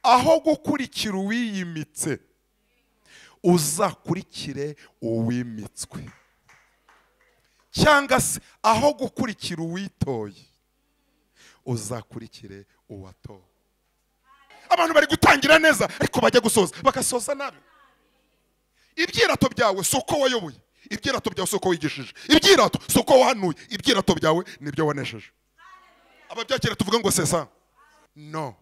aho gukurikira uwiyimitse uzakurikire uwimitswe, cyangwa se aho gukurikira uwitoye uzakurikire uwatowe. Abantu bari gutangira neza ariko bajya gusoza bagasoza nabi. Ibyirato byawe soko wayoboye, ibyirato byawe soko wigishije, ibyirato soko wahanuye, ibyirato byawe nibyo wanesheje. Ababyakira tuvuga ngo sesa no.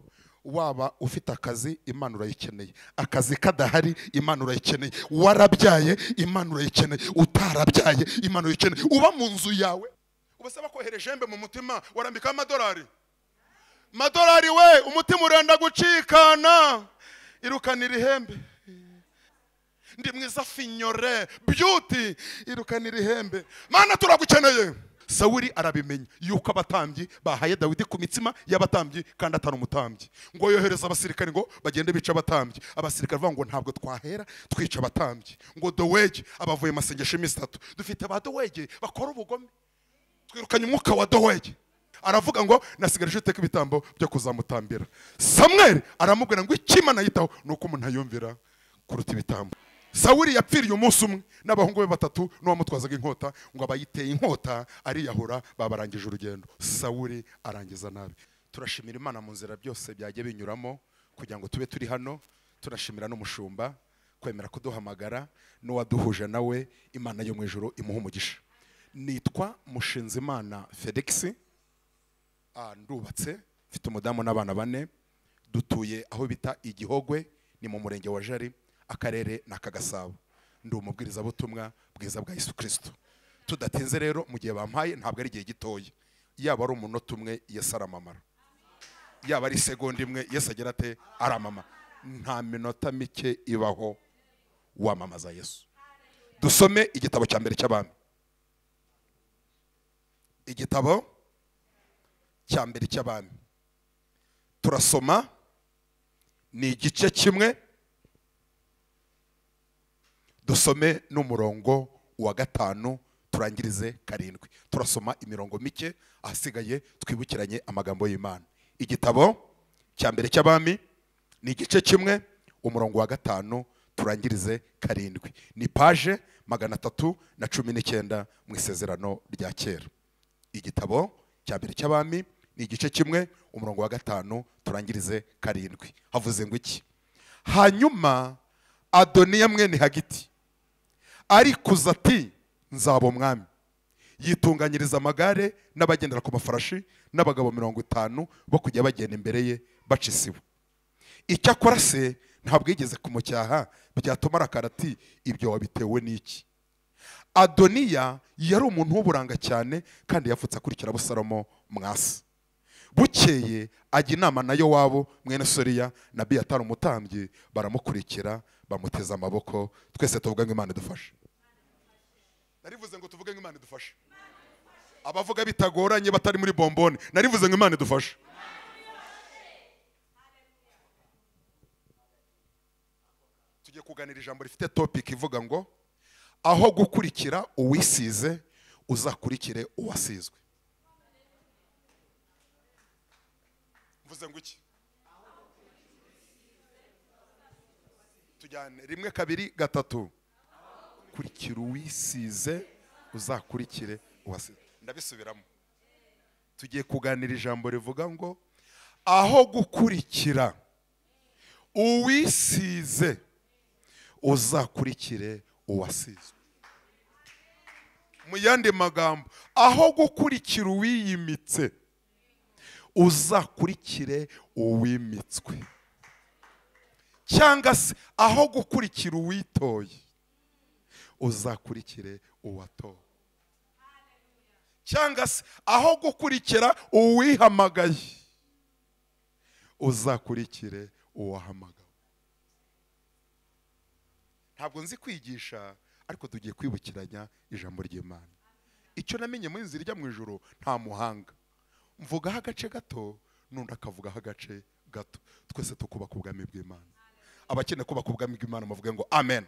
Waba ufite akazi Imana urayikeneye, akazi kadahari Imana urayikeneye, warabyaye Imana urayikeneye, utarabyaye Imana urayikeneye, uba mu nzu yawe ubasaba kohereje embe mu mutima warambika amadolari. Madolari we umutima urenda gucikana, irukanira ihembe. Ndi mwiza finyore beauty, irukanira ihembe. Mana turagukeneye. Sawuli arabimenya yuko abatambyi bahaye Dawidi ku mitsima y'abatambyi kandi atari umutambyi, ngo yohereza abasirikare ngo bagende bica abatambyi. Abasirikare bavuga ngo ntabwo twahera twica abatambyi, ngo Dowegi abavuye masengesho iminsi 3 dufite ba Dowegi bakora ubugome, twirukanye umwuka wa Dowegi. Aravuga ngo nasigaje uteka ibitambo byo kuzamutambira. Samweli aramubwira ngo ikimana yitaho nuko umuntu ayumvira kuruta ibitambo. Sawuli yapfiriye umunsi umwe n'abahungu be 3 n'uwamutwazaga inkota, ngo abayiteye inkota ariyahura, babarangije urugendo. Sawuli arangiza nabi. Turashimira Imana mu nzira byose byagiye binyuramo kugira ngo tube turi hano. Turashimira n'umushumba kwemera kuduhamagara n'uwaduhuje nawe. Imana yo mu ijuru imuha umugisha. Nitwa Mushinzimana Felex. Ndubatse, mfite umudamu n'abana 4. Dutuye aho bita Igihogwe, ni mu murenge wa Jari, akarere n'akagasabo. Ndi umubwiriza butumwa bwiza bwa Yesu Kristo. Tudatinze rero mu gihe bampaye ntabwo ari igihe gitoya. Yaba ari umunota umwe Yesu aramamara, yaba ari segonda imwe Yesu agira ate aramamara. Nta minota mike ibaho wamamaza Yesu. Dusome igitabo cya mbere cy'abami. Igitabo cya mbere cy'abami turasoma ni igice kimwe, dusome n'umurongo wa 5 turangirize 7. Turasoma imirongo mike, ahasigaye twibukiranye amagambo y'Imana. Igitabo cya mbere cy'abami ni igice kimwe, umurongo wa 5 turangirize 7. Ni page 319 mu isezerano rya kera. Igitabo cya mbere cy'abami ni igice kimwe, umurongo wa 5 turangirize 7. Havuze ngo iki? Hanyuma Adoniya mwene Hagiti arikuza ati nzaba umwami, yitunganyiriza amagare n'abagendera ku mafarashi n'abagabo 50 bo kujya bagenda imbere ye baca isibo. Icyakora se ntabwo yigeze kumucyaha byatuma arakara ati ibyo wabitewe n'iki? Adoniya yari umuntu w'uburanga cyane kandi yafutse akurikira Abusalomo mwasi. Bukeye ajya inama na Yowabu mwene Soriya na Abiyatari umutambyi, baramukurikira bamuteza amaboko. Twese tuvuga ngo Imana idufashe. Narivuze ngo tuvuge ngo Imana idufashe. Abavuga bitagoranye batari muri bombone, narivuze ngo Imana idufashe. Tugiye kuganira ijambo rifite topic ivuga ngo aho gukurikira uwisize uzakurikire uwasizwe. Mvuze ngo iki? Tujyane 1 2 3. Kurikira uwisize uzakurikire uwasize. Ndabisubiramo. Tugiye kuganira ijambo rivuga ngo aho gukurikira uwisize uzakurikire uwasizwe. Mu yandi magambo, aho gukurikira uwiyimitse uzakurikire uwimitswe, cyangwa se aho gukurikira uwitoye uzakurikire uwatowe, cyangwa se aho gukurikira uwihamagaye uzakurikire uwahamagawe. Ntabwo nzi kwigisha ariko tugiye kwibukiranya ijambo ry'Imana. Icyo namenye muri nzira ijya mu ijuru nta muhanga. Mvugaho agace gato nundi akavugaho agace gato. Twese tukubaka ubwami bw'Imana. Abakene kubaka ubwami bw'Imana muvuge ngo amen.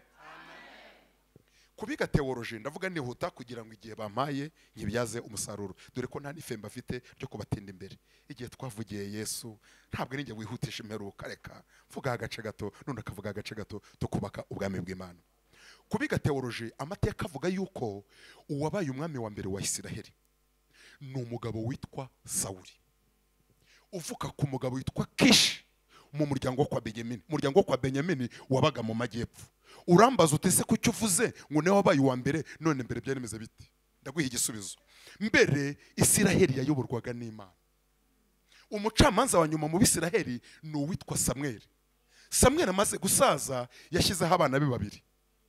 kubiga teoloji ndavuga nihuta kugira ngo igihe bampaye nkibyaze umusaruro, dore ko nta n'ifemba afite ryo kubatinda imbere. Igihe twavugiye Yesu ntabwo ari njye wihutisha imperuka, reka mvuga agace gato none akavuga agace gato tukubaka ubwami bw'Imana. Kubiga teoloji amateka avuga yuko uwabaye umwami wa mbere wa Isiraheli ni umugabo witwa Sawuli, uvuka ku mugabo witwa Kishi mu muryango kwa Benyamini. Umuryango kwa Benyamini wabaga mu majyepfo. Urambaza utese ko icyo uvuze ngo ne wabaye uwa mbere, none mbere byaremeze biti? Ndaguha igisubizo. Mbere Isiraheli yayoborwaga n'Imana. Umucamanza wa nyuma mu Bisiraheli ni uwitwa Samweli. Samweli amaze gusaza yashyizeho abana be babiri.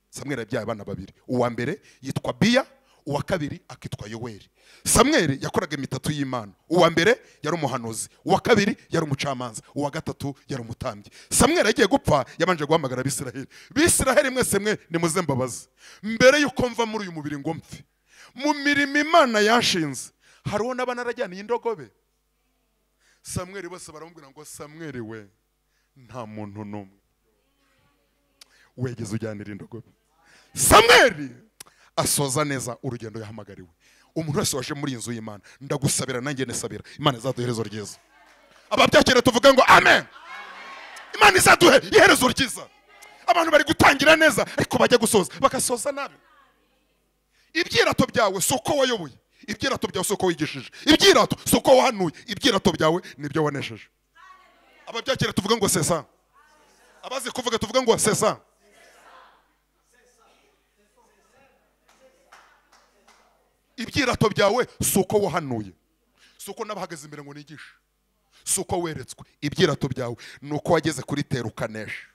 Samweli yabyaye abana babiri. Uwa mbere yitwa Biya, uwa kabiri akitwa Yoweri. Samweli yakoraga imitatu y'Imana. Uwa mbere yari umuhanuzi, uwa kabiri yari umucamanza, uwa gatatu yari umutambyi. Samweli yagiye gupfa yabanje guhamagara Abisiraheli. Bisiraheli mwese mwe nimuze mbabaze, mbere yuko mva muri uyu mubiri ngo mpfe, mu mirimo Imana yanshinze hariho n'abanarajyaniye indogobe. Samweli bose baramubwira ngo Samweli we, nta muntu n'umwe wegeze ujyanira indogobe. Samweli asoza neza urugendo yahamagariwe. Umuntu wese waje muri inzu y'Imana ndagusabira nanjye nesabira Imana izaduha iherezo ryiza. Ababyakira tuvuga ngo amen. Imana izaduhe iherezo ryiza. Abantu bari gutangira neza ariko bajya gusoza bakasoza nabi. Ibyirato byawe soko wayoboye, ibyirato byawe soko wigishije, ibyirato soko wahanuye, ibyirato byawe nibyo wanesheje. Ababyakira tuvuga ngo sesa. Abazi kuvuga tuvuga ngo sesa. Ibyirato byawe suko wahanuye, suko nabahagaze imbere ngo nigishe, suko weretswe. Ibyirato byawe nuko wageze kuri terukanesha.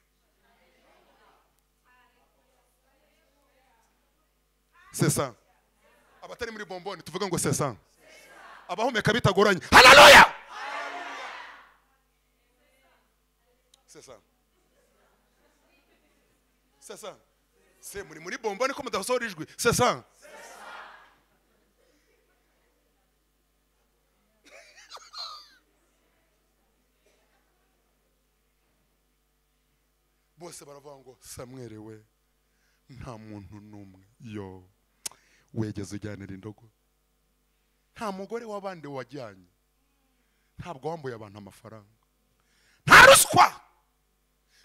Sesa. Abatari muri bomboni tuvuga ngo sesa. Abahumeka bitagoranye haleluya. Sesa. Sesa. Se muri bomboni ko mudasohora ijwi. Sesa. Bose baravuga ngo Samweli we, nta muntu n'umwe yo wegeze ujyanira indogo. Nta mugore w'abandi wajyanye, ntabwo wambuye abantu amafaranga, nta ruswa.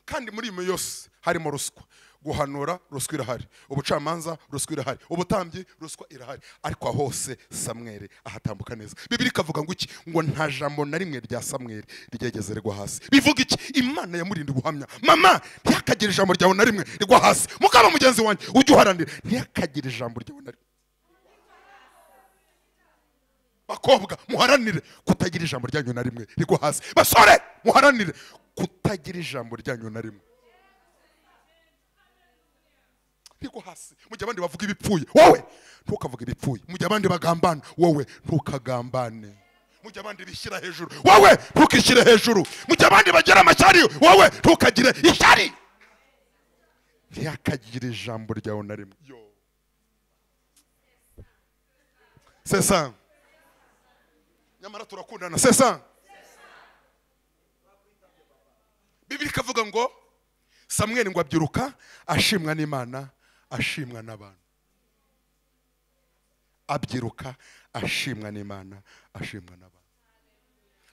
Kandi muri iyo yose harimo ruswa. Guhanura ruswa irahari, ubucamanza ruswa irahari, ubutambyi ruswa irahari, ariko hose Samweli ahatambuka neza. Bibiri kavuga ngo iki? Ngo nta jambo na rimwe rya Samweli ryegeze rigwa hasi. Bivuga iki? Imana yamurinde guhamya. Mama ntiyakagira ijambo ryawe na rimwe rigwa hasi. Mukaba mugenzi wanjye ujye uharanira ntiyakagira ijambo ryawe na rimwe. Bakobwa muharanire kutagira ijambo ryanyu na rimwe rigwa hasi. Basore muharanire kutagira ijambo ryanyu na rimwe rigwa hasi. Mujye abandi bavuga ibipfuye, wowe ntukavuge ibipfuye. Mujye abandi bagambana, wowe ntukagambane. Mujye abandi bishyira hejuru, wowe ntukishyire hejuru. Mujye abandi bagira amashyari, wowe ntukagire ishyari. Ntiyakagira ijambo ryawe na rimwe. Sesa. Nyamara turakundana. Sesa. Bibiri kavuga ngo Samweli ngo abyiruka ashimwa n'Imana, ashimwa n'abantu. Abyiruka ashimwa n'Imana, ashimwa n'abantu.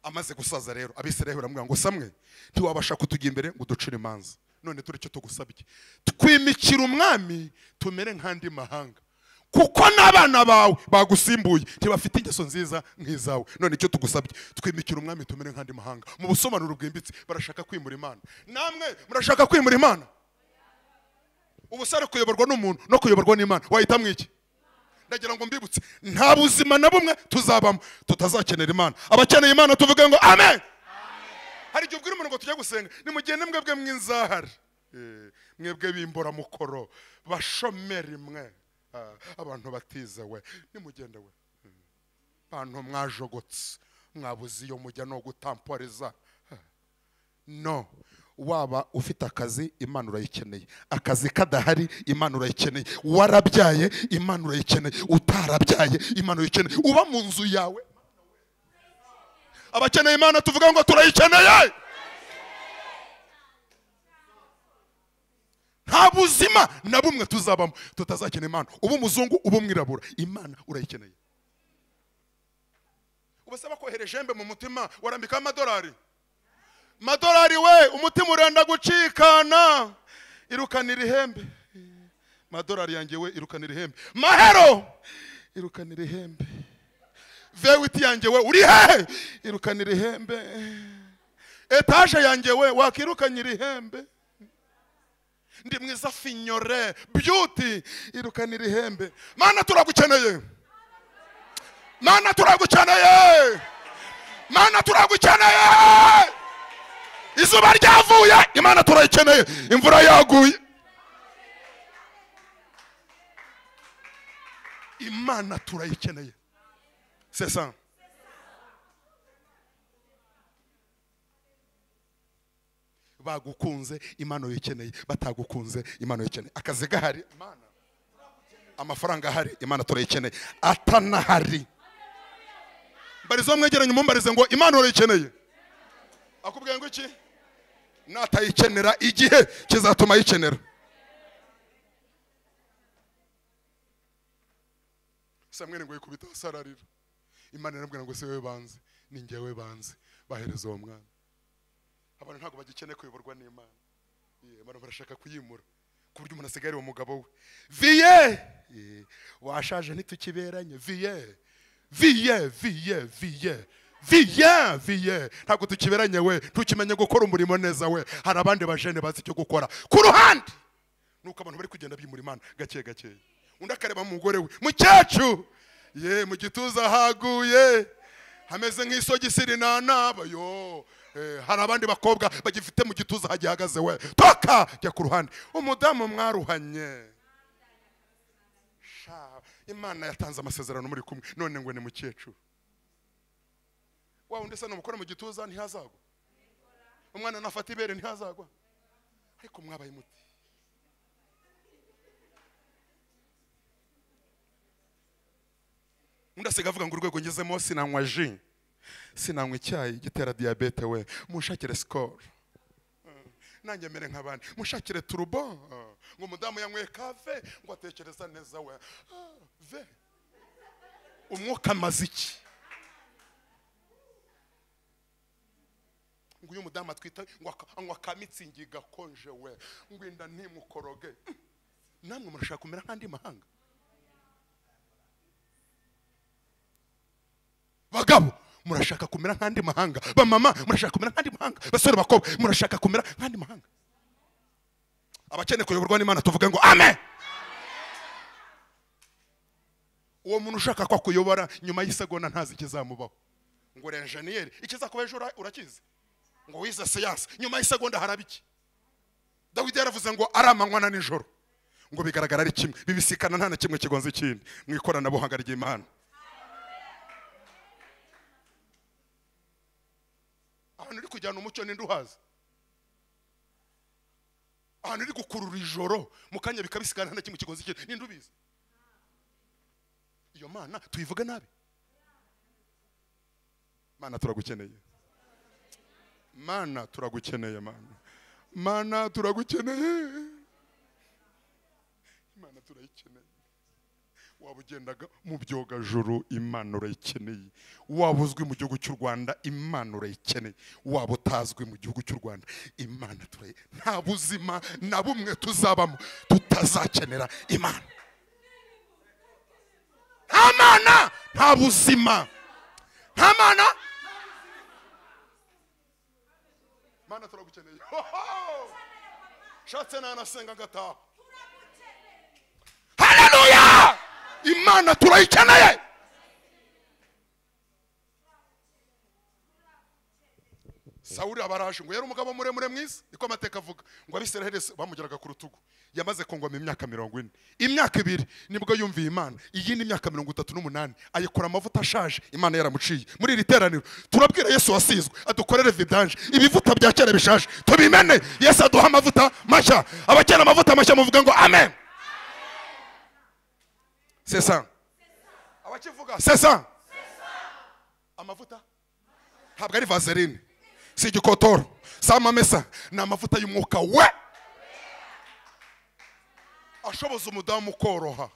Amaze gusaza rero Abisirayeli baramubwira ngo Samweli ntiwabasha kutujya imbere ngo ducire imanza, none turi cyo tugusabye twimikira umwami tumere nk'andi mahanga, kuko n'abana bawe bagusimbuye ntibafite ingeso nziza nk'izawe. None icyo tugusabye twimikira umwami tumere nk'andi mahanga. Mu busobanuro bwimbitse barashaka kwimura Imana. Namwe murashaka kwimura Imana? Ubusare kuyoborwa n'umuntu no kuyoborwa n'Imana wahitamo iki? Ndagira ngo mbibutse nta buzima na bumwe tuzabamo tutazakenera Imana. Abakeneye Imana tuvuge ngo amen. Hari igihe ubwira umuntu ngo tujye gusenga, nimugende mwebwe mw'inzahari, mwebwe bimbora mukoro, bashomeri mwe, abantu batizewe, nimugende we, bantu mwajogotse mwabuze iyo mujya no gutamporiza. No, waba ufite akazi Imana urayikeneye, akazi kadahari Imana urayikeneye, warabyaye Imana urayikeneye, utarabyaye Imana urayikeneye, uba mu nzu yawe. Abakeneye Imana tuvuga ngo turayikeneye. nta buzima na bumwe tuzabamo tutazakena Imana. Ubu umuzungu, ubu umwirabura, Imana urayikeneye. Ubasaba kohereje mbe mu mutima warambika amadolari. Madolari we, umutima urenda gucikana. Irukanira ihembe. Madolari yanjye we, irukanira ihembe. Mahero, irukanira ihembe. Vewiti yanjye we, uri hehe? Irukanira ihembe. Etage yanjye we, wakirukanyira ihembe. Ndi mwiza finyore, beauty, irukanira ihembe. Mana turagukeneye. Mana turagukeneye. Mana turagukeneye. Izuba ryavuye, Imana turayikeneye. Imvura yaguye, Imana turayikeneye. C'est ça. Bagukunze, Imana uyikeneye. Batagukunze, Imana uyikeneye. Akazi gahari, Imana. Amafaranga ahari, Imana turayikeneye. Atanahari, barizo mwegeranye mumbarize ngo Imana urayikeneye. Akubwiye ngo iki? Natayikenera igihe kizatuma yikenera. Samweli ngo yikubita sararira. Imana irambwira ngo se wewe banze, ni njyewe banze, bahereza uwo mwana. Abantu ntago bagikene kuyoborwa n'Imana. Imana barashaka kuyimura ku buryo umuntu asigaye ari umugabo we. Viye washaje ntitukiberanye. Viye ntabwo tukiberanye we, tukimenye gukora umurimo neza we. Hari abandi bajene bazi icyo gukora ku ruhande. Nuko abantu bari kugenda bimura Imana gake gake. Undi akareba mu mugore we, mukecuru mu gituza haguye, hameze nk'isogisi rinanaba yo. Hari abandi bakobwa bagifite mu gituza hagihagaze we, toka jya ku ruhande. Umudamu mwaruhanye, Imana yatanze amasezerano muri kumwe, none ngo ni mukecuru. Wa undi se numukora mu gituza ntihazagwa, umwana nafata ibere ntihazagwa. Ariko mwabaye muti. Undasiga avuga ngo urwego ngezemo sinanywa ji, sinanywa icyayi gitera diabete we, munshakire score. Nanjye mere nk'abandi, munshakire turbo. Ngo umudamu yanyweye kafe ngo atekereza neza we. Ve umwuka maziki. Ngo uyu mudamu atwita ngo anywa kamitsingi gakonje we, ngo inda ntimukoroge. Namwe murashaka kumera nk'andi mahanga. Bagabo murashaka kumera nk'andi mahanga. Bamama murashaka kumera nk'andi mahanga. Basore bakobwa murashaka kumera nk'andi mahanga. Abakene kuyoborwa n'Imana tuvuge ngo amen. Uwo muntu ushaka kwa kuyobora nyuma y'isegonda ntazi kizamubaho. Ngo engineer ikizakuba ejo urakizi. Ngo wize science nyuma y'isegonda harabiki. Dawidi yaravuze ngo aramanywa na nijoro. Ngo bigaragara ari kimwe, bibisikana nta na kimwe kigonze ikindi mu ikoranabuhanga ry'Imana. Ahantu uri kujyana umucyo ninde uhaza? Ahantu uri gukurura ijoro mu kanya bikabisikana nta na kimwe kigonze ikindi ninde ubizi? Iyo Mana tuyivuga nabi. Mana turagukeneye. Mana turagukeneye Mana. Mana turagukeneye. Imana turayikeneye. Waba ugendaga mu byogajuru Imana urayikeneye. Waba uzwi mu gihugu cy'u Rwanda Imana urayikeneye. Waba utazwi mu gihugu cy'u Rwanda Imana turayikeneye. Nta buzima na bumwe tuzabamo tutazakenera Imana. Nta Mana nta buzima. Nta Mana. Mana turagukeneye. Shatse nanasenga ngataha. Haleluya! Imana turayikeneye. Sawuli abaraje ngo yari umugabo muremure mwiza, niko amateka avuga. Ngo Abisiraheli bamugeraga ku rutugu. Yamaze kongwa mu myaka 40. Imyaka 2 nibwo yumviye Imana. Iyindi myaka 38 ayikora amavuta ashaje. Imana yaramuciye. Muri iri teraniro turabwira Yesu wasizwe adukorere vidange. Ibivuta bya kera bishaje tubimene. Yesu aduha amavuta mashya. Abakera amavuta mashya muvuga ngo amen. C'est ça. Abakivuga c'est ça. Amavuta ntabwo ari vaseline, si igikotoro, si amamesa, ni amavuta y'umwuka we. ashoboza umudamu koroha,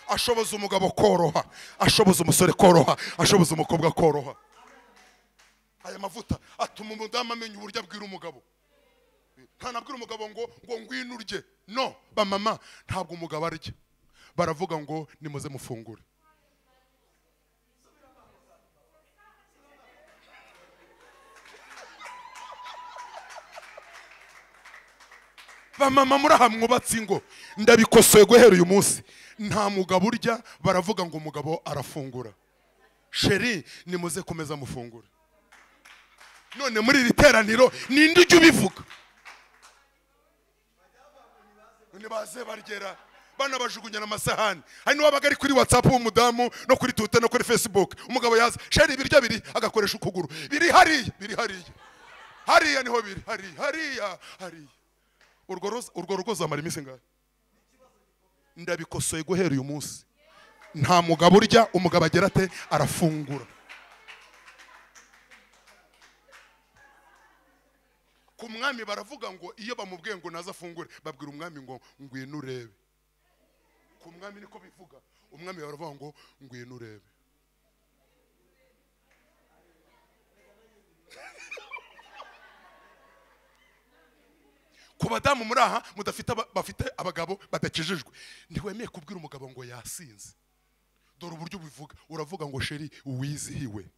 ashoboza umugabo koroha, ashoboza umusore koroha, ashoboza umukobwa koroha. Aya mavuta atuma umudamu amenya uburyo abwira umugabo. Ntanabwira umugabo ngo ngwino urye. No, bamama ntabwo umugabo arya, baravuga ngo nimuze mufungure. Bamama muraha mwubatse ingo, ndabikosoye guhera uyu munsi. Nta mugabo urya, baravuga ngo umugabo arafungura. Sheri nimuze kumeza mufungure. None muri iri teraniro ninde ujya ubivuga? Nibaze bargera bana bajugunyana amasahani. Hari n'uwabaga ari kuri WhatsApp w'umudamu no kuri Twitter no kuri Facebook. Umugabo yaza, Sheri ibiryo biri, agakoresha ukuguru. Biri hariya. Hariya niho biri, hariya. Urwo rugo zamara iminsi ngahe? Ndabikosoye guhera uyu munsi. Nta mugabo urya, umugabo agera ate arafungura. Ku mwami baravuga ngo iyo bamubwiye ngo naza afungure, babwira umwami ngo ngwino urebe. Ku mwami niko bivuga, umwami baravuga ngo ngwino urebe. Ku badamu muri aha bafite abagabo badakijijwe, ntiwemeye kubwira umugabo ngo yasinze. Dore uburyo bivuga, uravuga ngo Sheri uwizihiwe.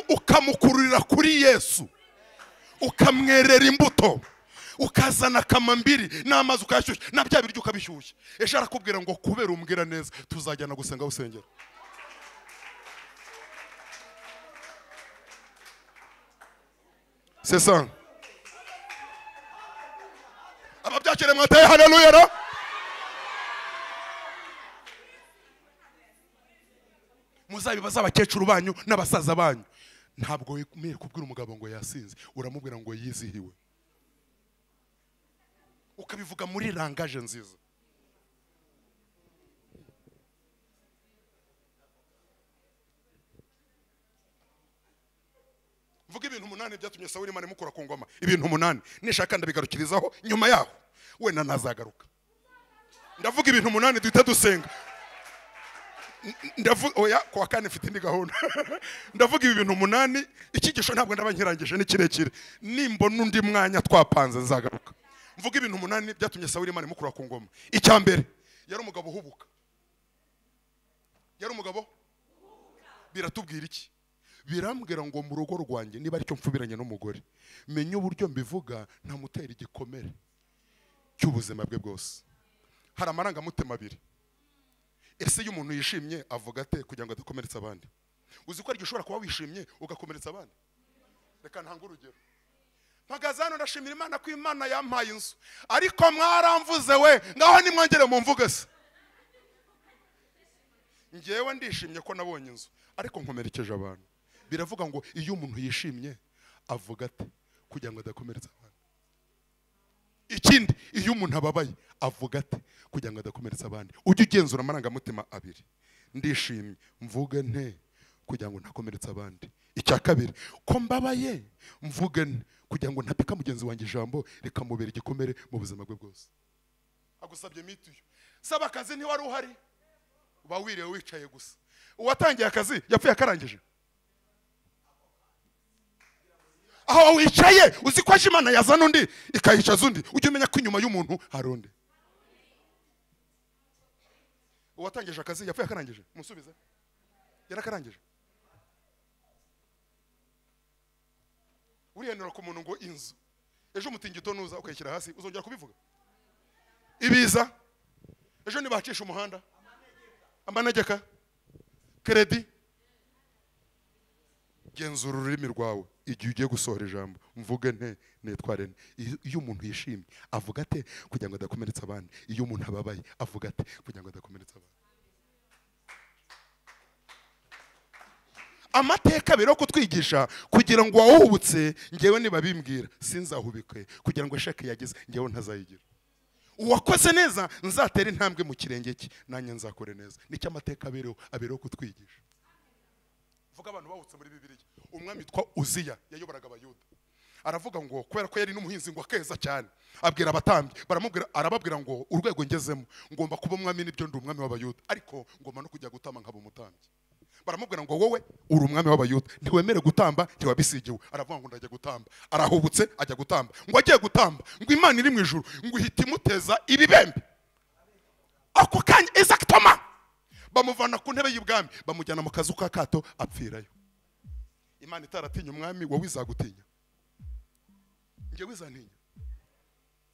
Ukamukururira kuri Yesu, ukamwerera imbuto, ukazana kamambiri n'amazi ukayashyushya, na bya biryo ukabishyushya. Ejo arakubwira ngo kubera umbwira neza tuzajyana gusenga usengera. C'est ça. Ababyakire mwataye haleluya. Muzabibaza abakecuru banyu n'abasaza banyu. Ntabwo wemeye kubwira umugabo ngo yasinze, uramubwira ngo yizihiwe. Ukabivuga muri langaje nziza. Mvuga ibintu 8 byatumye Sawuli Imana imukura ku ngoma. Ibintu 8 nishaka ndabigarukirizaho nyuma yaho wenda nazagaruka. Ndavuga ibintu 8 duhita dusenga. Ndavuga oya kwa kane mfite indi gahunda. Ndavuga ibi bintu 8, ikigisho ntabwo ndabankirangije ni kirekire. Nimbo nundi mwanya twapanze nzagaruka. Mvuga ibintu 8 byatumye Sawuli Imana imukura ku ngoma. Icya mbere yari umugabo uhubuka. Yari umugabo biratubwira iki? Birambwira ngo mu rugo rwanjye niba aricyo mfubiranye n'umugore, menye uburyo mbivuga ntamutera igikomere cy'ubuzima bwe bwose. Hari amarangamutima abiri. Ese iyo umuntu yishimye avuga ate kugira ngo adakomeretsa abandi? Uzi ko ari gishobora kuba wishimye ugakomeretsa abandi? Reka ntanga urugero. Mpagazano ndashimira Imana ko Imana yampaye inzu, ariko mwaramvuze we, ngaho nimwongere mu mvuge se. Ngewe ndishimye ko nabonye inzu, ariko nkomerekeje abantu. Biravuga ngo iyo umuntu yishimye avuga ate kugira ngo adakomeretsa abandi. Ikindi, iyo umuntu ababaye avuga ate kugira ngo adakomeretsa abandi. Ujye ugenzura amarangamutima abiri. Ndishimye mvuge nte kugira ngo ntakomeretsa abandi. Icya kabiri, ko mbabaye mvuge nte kugira ngo ntapika mugenzi wanjye ijambo rikamubera igikomere mu buzima bwe bwose. Agusabye mituyo, saba akazi ntiwari uhari, uba wiriwe wicaye gusa. Uwatangiye akazi yapfuye akarangije. Aho wicaye uzi ko Imana yazana undi ikayicaza undi, ujye umenya ko inyuma y'umuntu hari undi. Uwatangije akazi yapfuye akarangije, musubize. Yarakarangije. Uriyenera ku muntu ngo inzu, ejo umutingito nuza ukayishyira hasi uzongera kubivuga. Ibiza ejo nibacisha umuhanda, amanegeka, kredi. Genzura ururimi rwawe igihe ugiye gusohora ijambo, mvuge nte netware nte. Iyo umuntu yishimye avuga ate kugira ngo adakomeretsa abandi. Iyo umuntu ababaye avuga ate kugira ngo adakomeretsa abandi. Amateka biro kutwigisha kugira ngo wahubutse, ngewe niba bimbwira sinzahubike kugira ngo sheke yagize ngewe ntazayigira. Uwakoze neza nzatera intambwe mu kirenge cye, nanye nzakore neza. Nicyo amateka abiro kutwigisha. Vuga abantu bahutse muri Bibiliya. Umwami witwa Uziya yayoboraga Abayuda. aravuga ngo kubera ko yari n'umuhinzi ngo akeza cyane, abwira abatambyi, arababwira ngo urwego ngezemo ngomba kuba umwami, n'ibyo ndi umwami w'abayuda, ariko ngomba no kujya gutamba nkaba umutambyi. Baramubwira ngo wowe uri umwami w'abayuda, ntiwemere gutamba, ntiwabisigiwe. Aravuga ngo ndajya gutamba. Arahubutse ajya gutamba. Ngo agiye gutamba, ngo Imana iri mu ijuru ngo ihita imuteza ibibembe. Ako kanya exactement bamuvana ku ntebe y'ubwami, bamujyana mu kazu ka kato, apfirayo. Imana itaratinya umwami, wowe izagutinya, njyewe izantinya.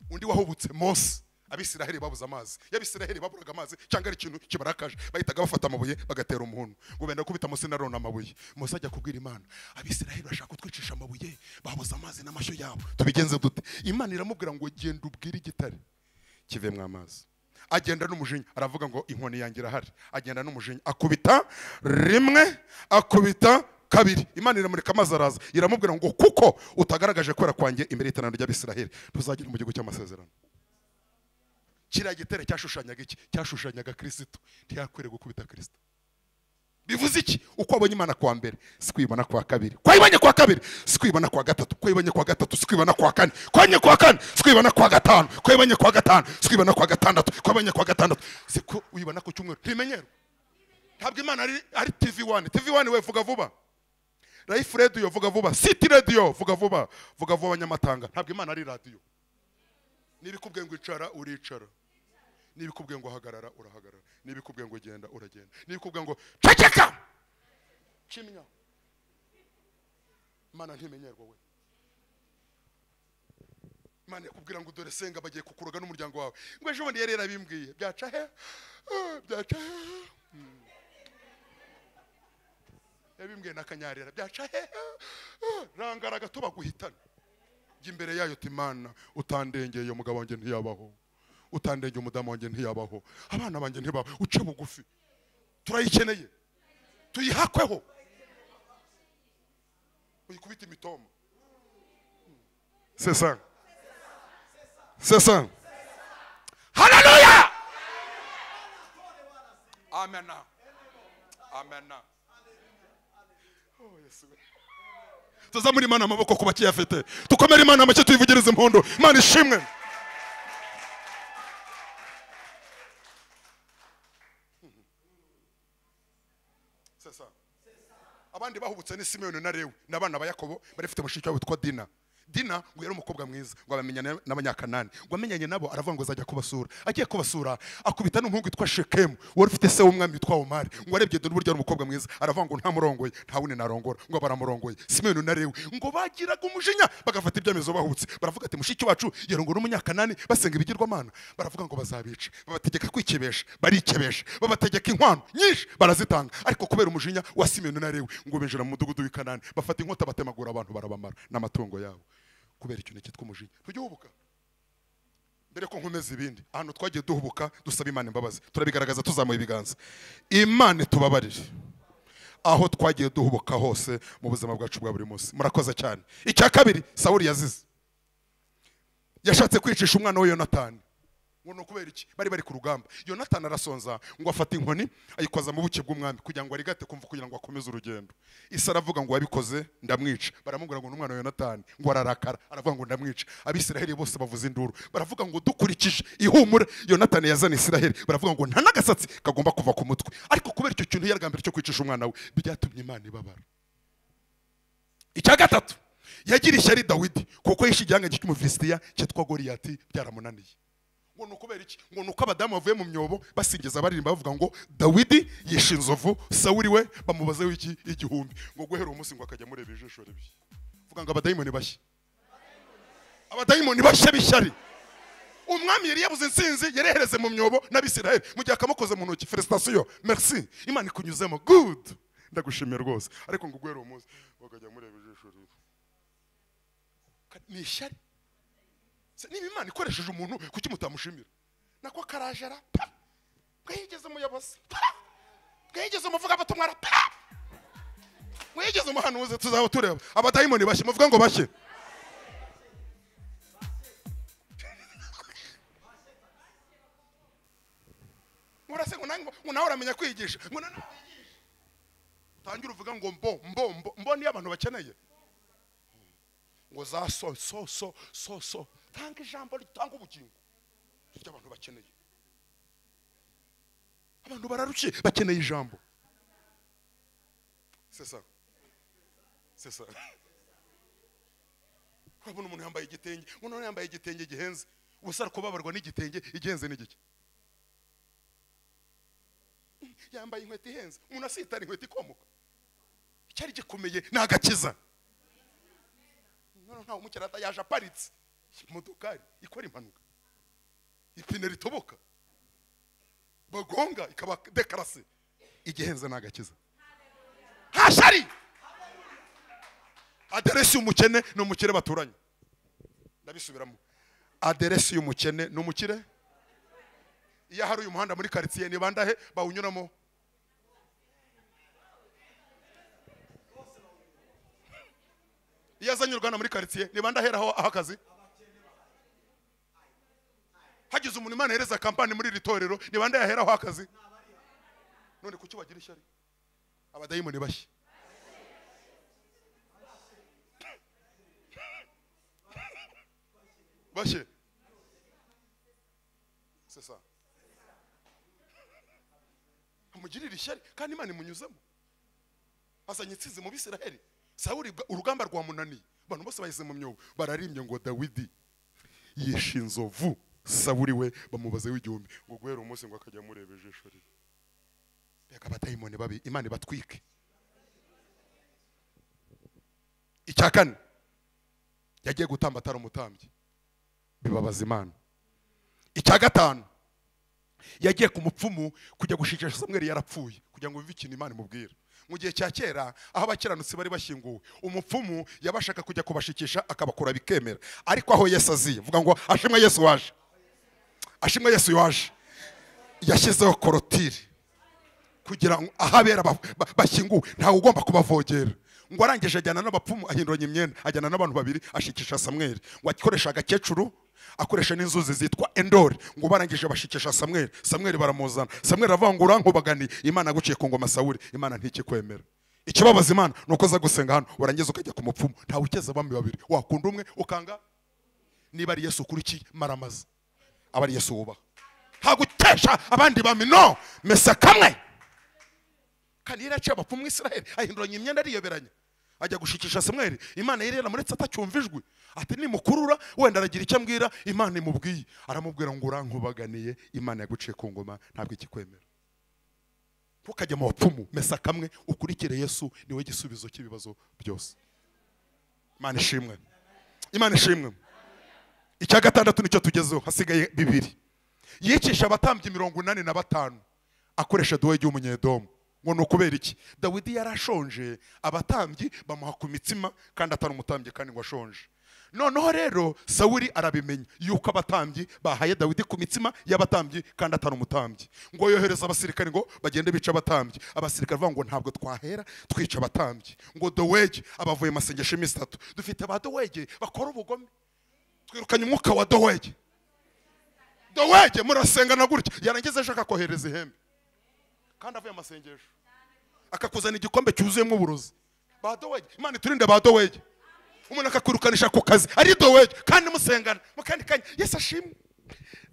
Undi wahubutse Mose, Abisiraheli babuze amazi, y'Abisiraheli baburaga amazi cyangwa ari ikintu kibarakaje, bahitaga bafata amabuye bagatera umuntu ngo benda kubita Mose na Aroni amabuye. Mose ajya kubwira Imana, Abisiraheli bashaka kutwicisha amabuye, babuze amazi n'amashyo yabo, tubigenze dute? Imana iramubwira ngo genda ubwire igitare kivemwe amazi. Agenda n'umujinya, aravuga ngo inkoni yanjye irahari. Agenda n'umujinya, akubita rimwe, akubita kabiri. Imana iramurika amazi araza, iramubwira ngo kuko utagaragaje kwera kwanjye imbere y'iteraniro ry'Abisiraheli, tuzagira mu gihugu cy'amasezerano. Kiriya gitare cyashushanyaga iki? Cyashushanyaga Kristo. Ntiyakwiriye gukubita Kristo. Bivuze iki? Uko abonye Imana kwa mbere, sikwibona kwa kabiri. Ko ibonye kwa kabiri, sikwibona kwa gatatu. Ko ibonye kwa gatatu, sikwibona kwa kane. Ko ibonye kwa kane, sikwibona kwa gatanu. Ko ibonye kwa gatanu, sikwibona kwa gatandatu. Ko ibonye kwa gatandatu, siko uyibona ku cyumweru. Ntimenyero. Ntabwo Imana ari TV1. TV1 we vuga vuba. Life Radio vuga vuba. City Radio vuga vuba. Vuga vuba Nyamatanga. Ntabwo Imana ari radio. Nibikubwiye ngo icara uricara. Nibikubwiye ngo hagarara urahagarara. Nibikubwiye ngo genda uragenda. Nibikubwiye ngo ceceka kimya. Imana ntimenyerwa we. Imana yakubwira ngo dore senga bagiye kukuroga n'umuryango wawe. Ngo ejo bundi yari yarabimbwiye. Byaca he? Byaca he? Yabimbwiye nakanyarira. Byaca he? Rangara gato baguhitana. Imbere yayo Imana utandengeye umugabo wanjye ntiyabaho, utandengeye umudamu wanjye ntiyabaho, abana banjye ntibaho, uce bugufi, turayikeneye, tuyihakweho, uyikubita imitoma. C'est ça, c'est ça. Hallelujah, amen, amen. Oh Yesu, tuzamura Imana amaboko ku bakiyafite, tukomere Imana amashyi tuyivugirize impundu. Imana ishimwe. Sasa abandi bahubutse ni Simeyoni na Lewi n'abana ba Yakobo, barifite mushiki wabo witwa Dina. Dina ngo yari umukobwa mwiza, ngo abamenyana n'abanyakanani, ngo amenyanye nabo, aravuga ngo azajya kubasura. Agiye kubasura akubita n'umuhungu witwa Shekemu, wari ufite se w'umwami witwa Omari. Ngo arebye dore uburyo ari umukobwa mwiza, aravuga ngo nta murongoye, nta wundi narongora. Ngo baramurongoye. Simeyoni na Lewi ngo bagiraga umujinya, bagafata ibyemezo bahubutse. Baravuga ati mushiki wacu yarongora n'umunyakanani, basenga ibigirwamana. Baravuga ngo bazabica, babategeka kwikebesha, barikebesha, babategeka inkwano nyinshi barazitanga. Ariko kubera umujinya wa Simeyoni na Lewi, ngo binjira mu mudugudu w'Ikanani, bafata inkota batemagura abantu barabamara n'amatungo yabo. Kubera ikintu cyitwa umujinya. Tugihubuka mbere ko nkomeza ibindi, ahantu twagiye duhubuka dusaba Imana imbabazi, turabigaragaza tuzamuye ibiganza. Imana tubabarire aho twagiye duhubuka hose mu buzima bwacu bwa buri munsi. Murakoze cyane. Icya kabiri, Sawuli yazize, yashatse kwicisha umwana we Yonatani. Ngo no kubera iki? Bari ku rugamba. Yonatani arasonza, ngo afata inkoni ayikoza mu buke bw'umwami kugira ngo arigate kumva, kugira ngo akomeze urugendo. Isa aravuga ngo wabikoze ndamwica. Baramubwira ngo n'umwana wa Yonatani, ngo ararakara, aravuga ngo ndamwica. Abisiraheli bose bavuza induru, baravuga ngo dukurikije ihumure Yonatani yazana Isiraheli, baravuga ngo nta nagasatsi kagomba kuva ku mutwe. Ariko kubera icyo kintu yaragambira cyo kwicisha umwana we, byatumye Imana ibabara. Icya gatatu, yagira ishyari Dawidi kuko yishe igihanganye cy'Umufilisitiya cyitwa Goliyati, byaramunaniye. Ngo nukubera iki? Ngo nuko abadamu bavuye mu myobo basingiza baririmba bavuga ngo Dawidi yishe inzovu, Sawuli we bamubaze w'iki igihumbi. Ngo guhera umunsi ngo akajya mureba ijisho ribi. Vuga ngo abadayimoni bashye, abadayimoni bashye bishyari. Umwami yari yabuze insinzi, yarehereze mu myobo n'Abisiraheli, mu gihe akamukoze mu ntoki. Felicitation, merci, Imana ikunyuzemo, good, ndagushimira rwose. Ariko ngo guhera umunsi bakajya mureba ijisho ribi. Ni ishyari. Niba Imana ikoresheje umuntu kuki mutamushimira? Nako karajara, mwigeze umuyobozi, mwigeze umuvuga batumwara, mwigeze umuhanuzi, tuzaho tureba. Abadayimoni bashye, muvuga ngo bashye. Murase ngo nawe uramenya kwigisha, ngo nawe wigisha. Tangira uvuga ngo mbo niyo abantu bakeneye. ngo za so tanga ijambo ritanga ubugingo. Abantu bakeneye, abantu bararushye bakeneye ijambo. C'est ça. Urabona umuntu yambaye igitenge, umuntu yambaye igitenge gihenze, ubusara kubabarwa n'igitenge igenze n'igiki. Yambaye inkweto ihenze, umuntu asitara inkweto ikomoka. Icyari gikomeye ni agakiza. None ntawe umukirata yaje aparitse imodokari ikora impanuka, ipine ritoboka, bagonga ikaba dekarase, igihenze ni agakiza. Hashari aderesi y'umukene n'umukire baturanye. Ndabisubiramo, aderesi y'umukene n'umukire. Iyo hari uyu muhanda muri quartier ni bandahe bawunyuramo? Iyo azanye uruganda muri quartier ni bandaheraho ahakazi? Hagize umuntu Imana hereza kampani muri ritorero ni bandaheraho akazi? None kuki bagira ishyari? Abadayimoni bashye. Bashye. C'est ça. Amugirira ishyari kandi Imana imunyuzamo. Azanye itsinzi mu Bisiraheli. Sawuli urugamba rwamunaniye. Abantu bose bahise mu myobo. Bararimbye ngo Dawidi yishe inzovu. Sawuli we bamubaze w'igihumbi ngo guhera umunsi ngo akajya mureba ijisho rye. Reka batayimone babi Imana batwike. Icyakane yagiye gutamba atari umutambyi, bibabaza Imana. Icyagatanu yagiye ku mupfumu kujya gushikisha Samweli yarapfuye kugira ngo bive ikintu Imana imubwira. Mu gihe cya kera aho abakiranutsi bari bashyinguwe, umupfumu yabashaka kujya kubashikisha akabakura bikemera. Ariko aho Yesu aziye, vuga ngo ashimwe Yesu waje. Ashimwe Yesu waje. Yashyizeho korotire kugira ngo ahabera bashyinguwe ntawe ugomba kubavogera. Ngo arangije ajyana n'abapfumu ahinduranya imyenda, ajyana n'abantu babiri ashikisha Samweli. Ngo akoresha agakecuru, akoresha n'inzuzi zitwa Endori. Ngo barangije bashikisha Samweli. Samweli baramuzana. Samweli avuga ngo urankubagani, Imana guciye ku ngoma Sawuli, Imana ntikikwemera. Ikibabaza Imana nuko za gusenga hano warangiza ukajya ku mupfumu, ntawe ukeza bamwe babiri, wakunda umwe ukanga. Niba ari Yesu ukurikiye maramaza, abari Yesu wubaha. Hagutesha abandi bami no mesa kamwe. Kandi yaraciye abapfumu Israel ahinduranya imyenda ariyoberanya. Ajya gushikisha Samweli, Imana yari yaramuretse atacyumvijwe. Ati nimukurura wenda aragira icyo ambwira, Imana imubwiye. Aramubwira ngo urankubaganiye, Imana yaguciye ku ngoma ntabwo ikikwemera. Ntukajya mu bapfumu, mesa kamwe ukurikire Yesu, niwe gisubizo cy'ibibazo byose. Imana ishimwe. Imana ishimwe. Icya gatandatu nicyo tugezeho, hasigaye bibiri. Yicisha abatambyi 85 akoresha duwe y'umunyedomu. Ngo nukubera iki? Dawidi yarashonje, abatambyi bamuha ku mitsima kandi atari umutambyi kandi ngo ashonje. Noneho rero Sawuli arabimenya yuko abatambyi bahaye Dawidi ku mitsima y'abatambyi kandi atari umutambyi. Ngo yohereza abasirikare ngo bagende bica abatambyi. Abasirikare bavuga ngo ntabwo twahera twica abatambyi. Ngo Dowegi abavuye masengesho 3. Dufite ba Dowegi bakora ubugome. Twirukanye umwuka wa Dowegi. Dowegi murasenga na gutya yarangiza ashaka kohereza ihembe. Kandi avuye amasengesho akakuzana igikombe cyuzuyemo uburozi. Ba Dowegi, Imana iturinde ba Dowegi. Umuntu akakurukanisha ku kazi ari Dowegi kandi musengana mukandi kanya. Yesu ashimwe,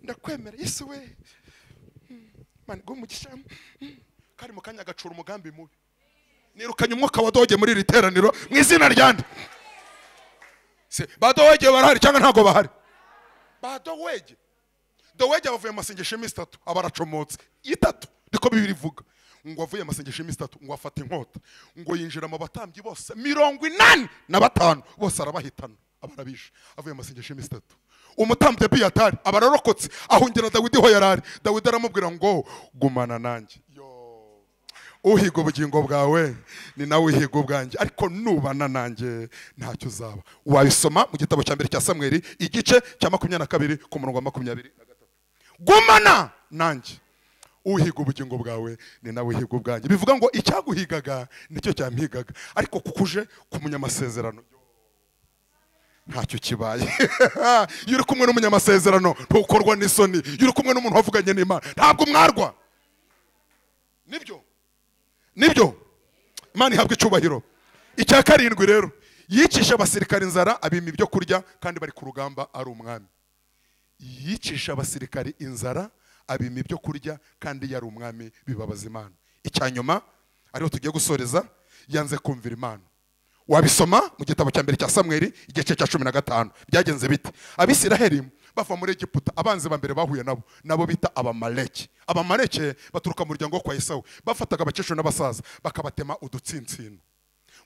ndakwemera Yesu we, Imana gumugisha. Kandi mukanya agacura umugambi mubi. Nirukanye umwuka wa Dowegi muri riteraniro mu izina ryande. Se ba Dowegi barahari cyangwa ntago bahari? Ba Dowegi abavuye amasengesho 3 abaracomotse 3. Niko Bibiri ivuga. Ngo avuye amasengesho 3 ngo afata inkota ngo yinjira mu batambyi bose 85 bose arabahitana abarabisha. Avuye amasengesho 3. Umutambyi Abiyatari abararokotse ahungira Dawidi ho yarari. Dawidi aramubwira ngo gumana nanjye. Uhiga ubugingo bwawe ni nawe uhiga ubwanjye, ariko nubana nanjye ntacyo uzaba. Wabisoma mu gitabo cya mbere cya Samweli igice cya 22 ku murongo wa 23. Gumana nanjye, uhiga ubugingo bwawe ni nawe uhiga ubwanjye. Bivuga ngo icyaguhigaga nicyo cyampigaga, ariko kukuje ku munyamasezerano ntacyo kibaye. Yuri kumwe n'umunyamasezerano ntukorwa n'isoni. Yuri kumwe n'umuntu wavuganye n'Imana ntabwo mwarwa. Nibyo Imana ihabwa icyubahiro. Icya karindwi rero yicisha abasirikare inzara abima ibyo kurya kandi bari ku rugamba ari umwami. Yicisha abasirikare inzara abima ibyo kurya kandi yari umwami, bibabaza Imana. Icyanyuma ariho tugiye gusoreza, yanze kumvira Imana. Wabisoma mu gitabo cya mbere cya Samweli igice cya 15. Byagenze bite? Abisiraheli bava muri Egiputa, abanzi ba mbere bahuye nabo bita abamaleki. Abamaleki baturuka mu muryango kwa Esawu, bafataga abakecuru n'abasaza bakabatema udutsintsino.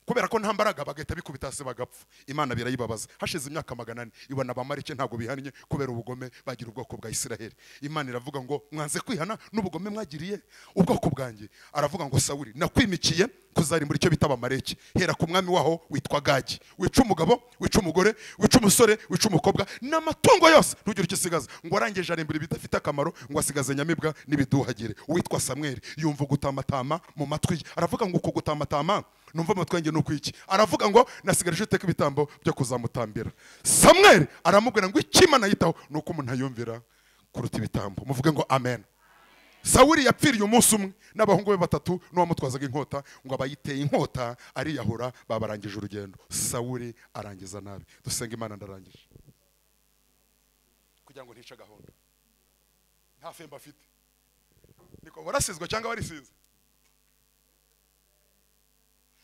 Kubera ko nta mbaraga bagahita bikubita hasi bagapfa. Imana birayibabaza. Hashize imyaka 400 ibona abamaleki ntago bihannye kubera ubugome bagira ubwoko bwa Isiraheli. Imana iravuga ngo mwanze kwihana n'ubugome mwagiriye ubwoko bwanjye. Aravuga ngo Sawuli, nakwimikiye kuzari muri cyo bita abamaleki. Hera ku mwami waho witwa Gagi, wica umugabo, wica umugore, wica umusore, wica umukobwa n'amatungo yose, ntugire icyo sigaza. Ngo arangije arembura ibidafite akamaro, ngo asigaze nyamibwa n'ibiduhagire. Uwitwa Samweli yumva gutamatama mu matwi, aravuga ngo uko gutamatama numva amatwenge nuko iki. Aravuga ngo nasigaje uteka ibitambo byo kuzamutambira. Samweli aramubwira ngo ikimana yitaho nuko umuntu ayumvira kuruta ibitambo. Muvuge ngo amen. Sawuli yapfiriye umunsi umwe n'abahungu be 3 n'uwamutwazaga inkota, ngo abayiteye inkota ariyahura, babarangije urugendo. Sawuli arangiza nabi. Dusenga Imana, ndarangije kugira ngo ntica gahunda. Nta femba afite. Niko warasizwe cyangwa warisize?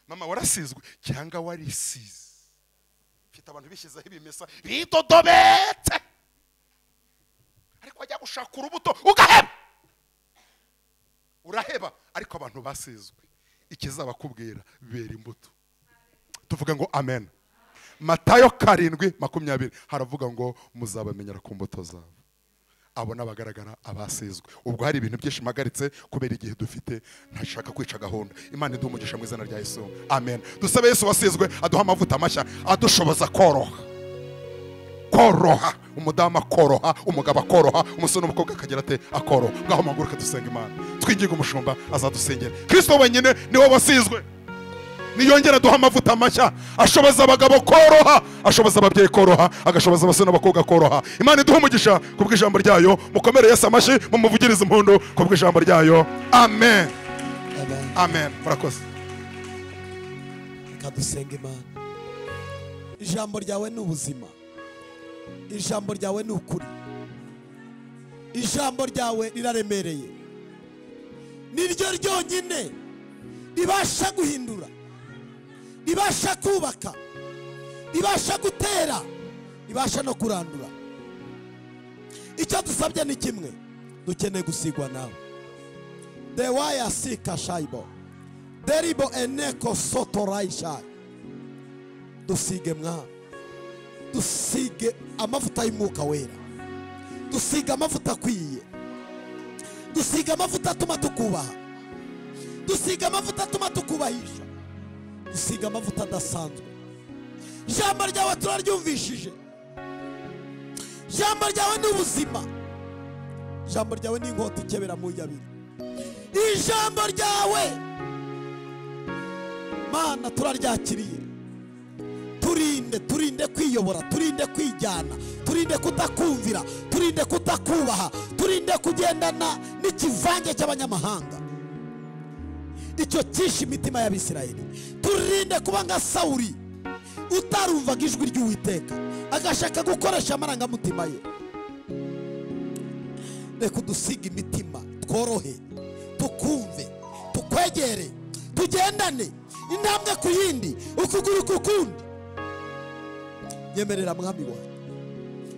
Mama, warasizwe cyangwa warisize? Mfite abantu bishyizeho ibimesa bidodobetse, ariko wajya gushaka urubuto ugaheba. Uraheba, ariko abantu basizwe ikizabakubwira bera imbuto. Tuvuga ngo amen. Matayo 7:20 haravuga ngo muzabamenyera ku mbuto zabo. Abo nabagaragara abasizwe. Ubwo hari ibintu byinshi magaritse kubera igihe dufite, ntashaka kwica gahunda. Imana iduhe umugisha mu izina rya Yesu, amen. Dusabe Yesu wasizwe aduha amavuta mashya adushoboza koroha, umudama koroha, umugabo koroha, umusore n'umukobwa akagira ate akoroha. Ngaho maguruka dusenga Imana, twinginga umushumba azadusengera. Kristo wenyine niwe wasizwe, niyongera duha amavuta mashya ashoboza abagabo koroha, ashoboza ababyeyi koroha, agashoboza abasore n'abakobwa koroha. Imana iduhe umugisha kubw'ijambo ryayo. Mukomere Yesu amashi, mumuvugirize impundu kubw'ijambo ryayo. Amen, amen. Murakoze. Kadusenga Imana. Ijambo ryawe ni ubuzima, ijambo ryawe ni ukuri, ijambo ryawe riraremereye, niryo ryonyine ribasha guhindura, ribasha kubaka, ribasha gutera, ribasha no kurandura. Icyo dusabye ni kimwe, dukeneye gusigwa nawe. The wire sika shaibo deribo eneko sotoraisha. Dusige mwa, dusige amavuta y'umwuka wera, dusige amavuta akwiye, dusige amavuta atuma tukubaha, dusige amavuta atuma tukubahisha, dusige amavuta adasanzwe. Ijambo ryawe turaryumvishije, ijambo ryawe ni ubuzima, ijambo ryawe ni inkota ikebera mu yabiri. Ijambo ryawe Mana turaryakiriye. Turinde kwiyobora, turinde kwijyana, turinde kutakumvira, turinde kutakubaha, turinde kugendana n'ikivange cy'abanyamahanga icyo cyishe imitima y'Abisirayeli. Turinde kuba nka Sawuli utarumvaga ijwi ry'Uwiteka agashaka gukoresha amarangamutima ye. Reka dusiga imitima, tworohe, tukumve, tukwegere, tugendane intambwe ku yindi, ukuguru kukundi. Nyemerera mwami wawe,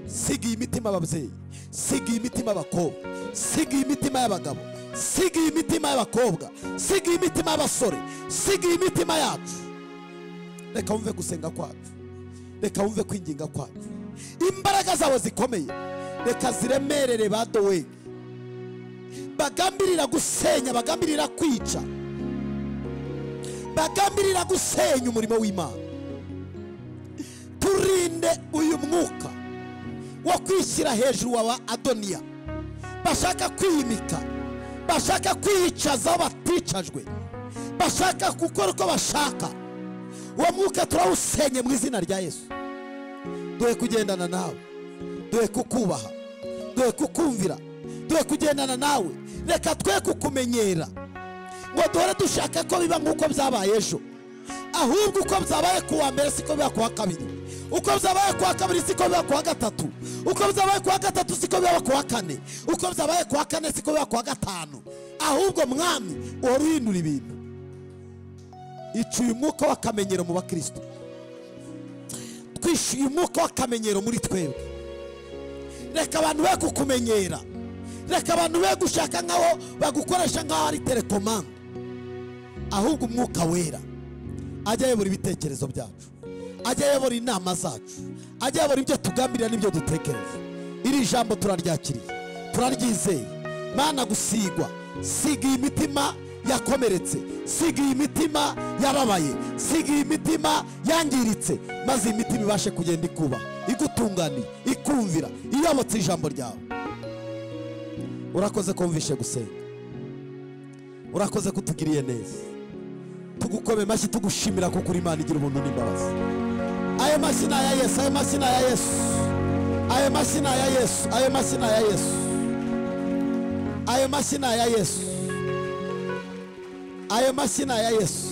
siga imitima ababyeyi, siga imitima abakobwa, siga imitima y'abagabo, siga imitima y'abakobwa, siga imitima y'abasore, siga imitima yacu. Reka wumve gusenga kwacu, reka wumve kwinginga kwacu. Imbaraga zawe zikomeye reka ziremerere badowe, bagambirira gusenya, bagambirira kwica, bagambirira gusenya umurimo w'Imana. Turinde uyu mwuka wo kwishyira hejuru wa Adoniya, bashaka kwiyimika, bashaka kwiyicaza baticajwe, bashaka gukora uko bashaka. Uwo mwuka turawusenye mu izina rya Yesu. Duhe kugendana nawe, duhe kukubaha, duhe kukumvira, duhe kugendana nawe. Reka twe kukumenyera ngo duhore dushaka ko biba nk'uko byabaye ejo. ahubwo uko byabaye ku wa mbere siko biba ku wa kabiri, uko byabaye ku wa kabiri siko biba ku wa gatatu, uko byabaye ku wa gatatu siko biba ku wa kane, uko byabaye ku wa kane siko biba ku wa gatanu. Ahubwo mwami uhora uhindura ibintu. Icuye umwuka w'akamenyero mu bakristo, twishyuye umwuka w'akamenyero muri twebwe. Reka abantu be kukumenyera, reka abantu be gushaka nkaho bagukoresha nkaho ari telekomande, ahubwo umwuka wera ajya ayobora ibitekerezo byacu, ajya ayobora inama zacu, ajya ayobora ibyo tugambirira n'ibyo dutekereza. Iri jambo turaryakiriye, turaryizeye. Mana gusigwa, siga iyi mitima yakomeretse, siga iyi mitima yababaye, siga iyi mitima yangiritse, maze iyi mitima ibashe kugenda ikuba, igutunganiye, ikumvira, iyobotse ijambo ryawe. Urakoze kumvishe gusenga, urakoze kutugiriye neza. Tugukome mashyi tugushimira kuko uri Imana igira ubuntu n'imbabazi. Ayo mashyi ni aya Yesu, ayo mashyi ni aya Yesu, ayo mashyi ni aya Yesu, ayo mashyi ni aya Yesu, ayo mashyi ni aya Yesu, ayo mashyi ni aya Yesu.